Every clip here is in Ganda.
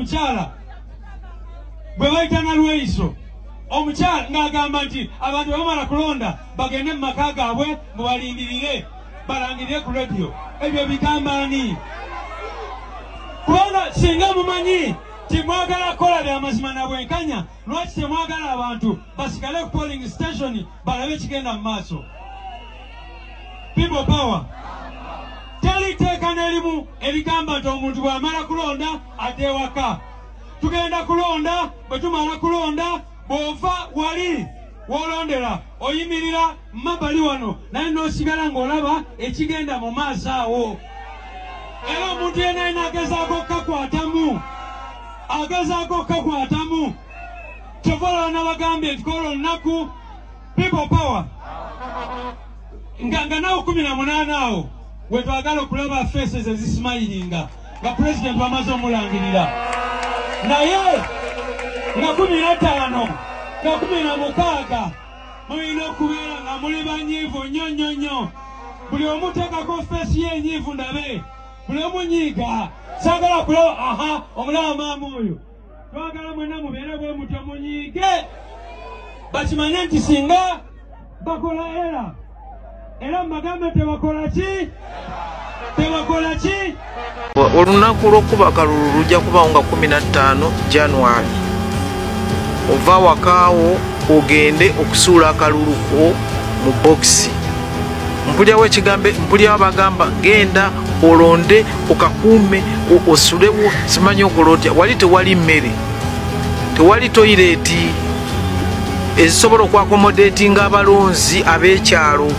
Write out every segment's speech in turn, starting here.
omukyala bwe bayita na lweiso omukyala ng'agamba nti abantu bamala kulonda bagende mu maka gaabwe mubalindirire balangirire ku radio. Ebyo bigamba ani? Kubanga singa mumanyi timwagala kola bya mazima na bwenkanya, lwaki temwagala abantu basigale ku polling station balabe kigenda mu maaso? People power. Taliteeka n'erimu erigamba nti omuntu bw'amala kulonda adde ewaka. Tugenda kulonda, bwe tumala kulonda bw'ova wali w'olondera oyimirira mabbali wano naye n'osigala ng'olaba ekigenda mu maaso awo. Era omuntu yenna alina agezaako okkakwatamu. Kyova n'abagambye nti kola olunaku people power. Nga nawo 18 awo wetwagala okulaba faces ezisimayiringa nga president bamaze omulangirira. Naye nga 15 nga 16 mulina okubeera nga muli banyiivu nnyo. Buli omu teekako feesi y'enyiivu ndabe. Buli omu nyiiga. Saagala kulaba omulaba maama oyo. Twagala mwenna mubeere bwe mutyo munyiige. Bakimanye nti singa bakola era mbagambe tebakola ki? Olunaku lw'okuba akalulu lujja kubaawo nga 15 January. Ova wakaawo ogende okusuula akalulu ko mu bokisi. Mpulyawo ekigambe, mpulyawo abagamba genda olonde okakuume osulewo simanyi okola otya. Wali tewali mmere, tewali toyireti ezisobola okwakomodatinga abalonzi ab'ekyalo.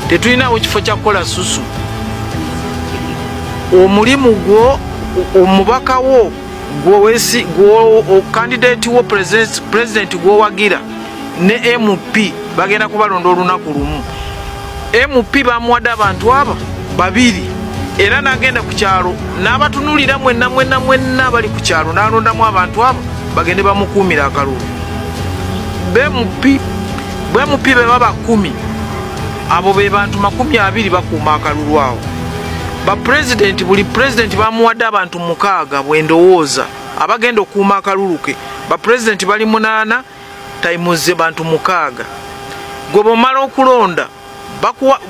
Tetulinawo kifo kya kukola susu. Omulimu gwo omubaka wo candidate wo president gwowagira ne MP bagenda kubalonda olunaku lumu. MP bamuwadde abantu aba babiri era nagenda ku kyalo n'abatunulira mwenna bali ku kyalo n'alondamu abantu aba bagende bamukuumira akalulu. BP be baba 10 abo be bantu 20 bakuuma akalulu awo. Buli president bamuwadde abantu 6 bwendowooza abagenda okuuma akalulu ke. President bali 8 tayimuze bantu 6. Gwe bw'omala okulonda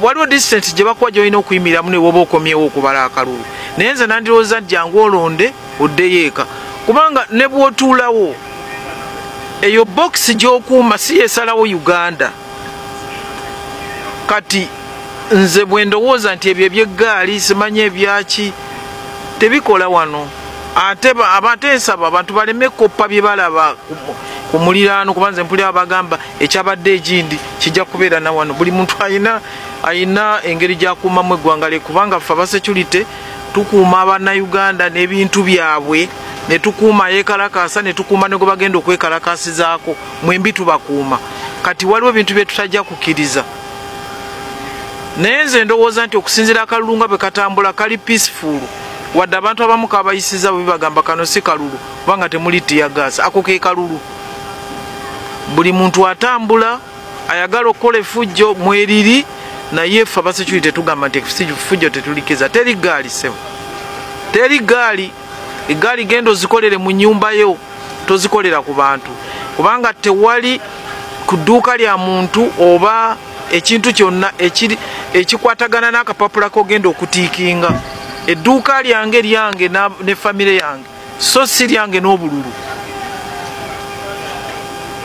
waliwo distance gye bakuwa gy'olina okuyimiramu ne woba okomyewo okubala akalulu. Naye nze nandirowooza jjangu olonde oddeyo eka, kubanga ne bw'otuulawo eyo bokisi gy'okuuma si yesalawo Uganda. Kati nze bwe ndowooza nti ebyo eby'eggaali simanyi ebyaki tebikola wano. Ate nsaba abantu baleme koppa bye balaba ku muliraano, kuba nze mpulira abagamba ekyabadde egindi kijja kubeera na wano. Buli muntu ayina engeri gy'akuumamu eggwanga lye, kubanga ffe abasecurity tukuuma Abannayuganda n'ebintu byabwe, ne tukuuma yeekalakaasa, ne tukuuma ne gwe bagenda okwekalakaasizaako, mwembi tubakuuma. Kati waliwo ebintu bye tutajja kukkiriza. Naye nze ndowooza nti okusinziira akalulu nga bwe katambula kali peaceful, wadde abantu abamu kabayisiza bwe bagamba kano si kalulu kubanga temuli tiyagaasi. Ako ke kalulu. Buli muntu atambula ayagala okukola effujjo mweriri, naye ffe abasecurity tugamba nti effujjo tetulikiza. Teri ggaali ssebo, teri ggaali. Eggaali genda ozikolere mu nnyumba yo, tozikolera ku bantu, kubanga tewali ku dduuka lya muntu oba ekintu kyonna ekikwatagana n'akapapula k'ogenda okutiikinga. Edduuka lyange ne famire yange, so si lyange n'obululu.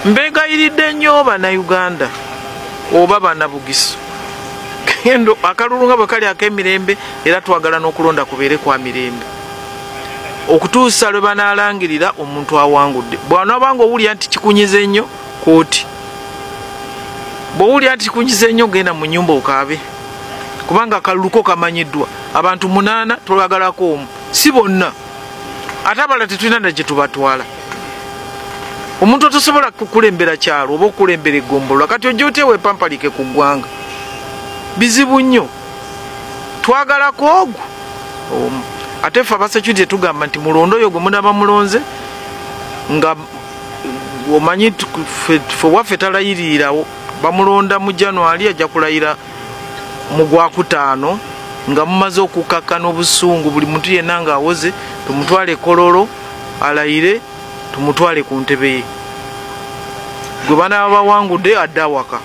Mbegayiridde nnyo Bannayuganda oba Bannabugisu, kendo akalulu nga bwe kali ak'emirembe, era twagala n'okulonda kubeere kwa mirembe okutuusa lwe banaalangirira omuntu awangudde. Bw'onaabanga owulira nti kikunyize nnyo kooti, bw'owulira nti kikunyize nnyo genda mu nnyumba okaabe, kubanga akalulu ko kamanyiddwa. Abantu 8 tolagalako omu, si bonna. Ate abala tetulina na gye tubatwala. Omuntu otosobola kukulembera kyalo oba okukulembera eggombolola, kati ojja oteewe pampalike ku ggwanga. Bizibu nnyo. Twagalako ogwo omu. Ate ffe abasecurity tugamba nti mulondo oyo gwe munaba mulonze nga omanyi ffe waffe talayirirawo. Bamulonda mu January, ajja kulayira mu Gwakutaano nga mumaze okukakkana obusungu. Buli muntu yenna ng'awoze tumutwale Kololo alayire tumutwale ku ntebe ye gwe banaaba bawangudde adde awaka.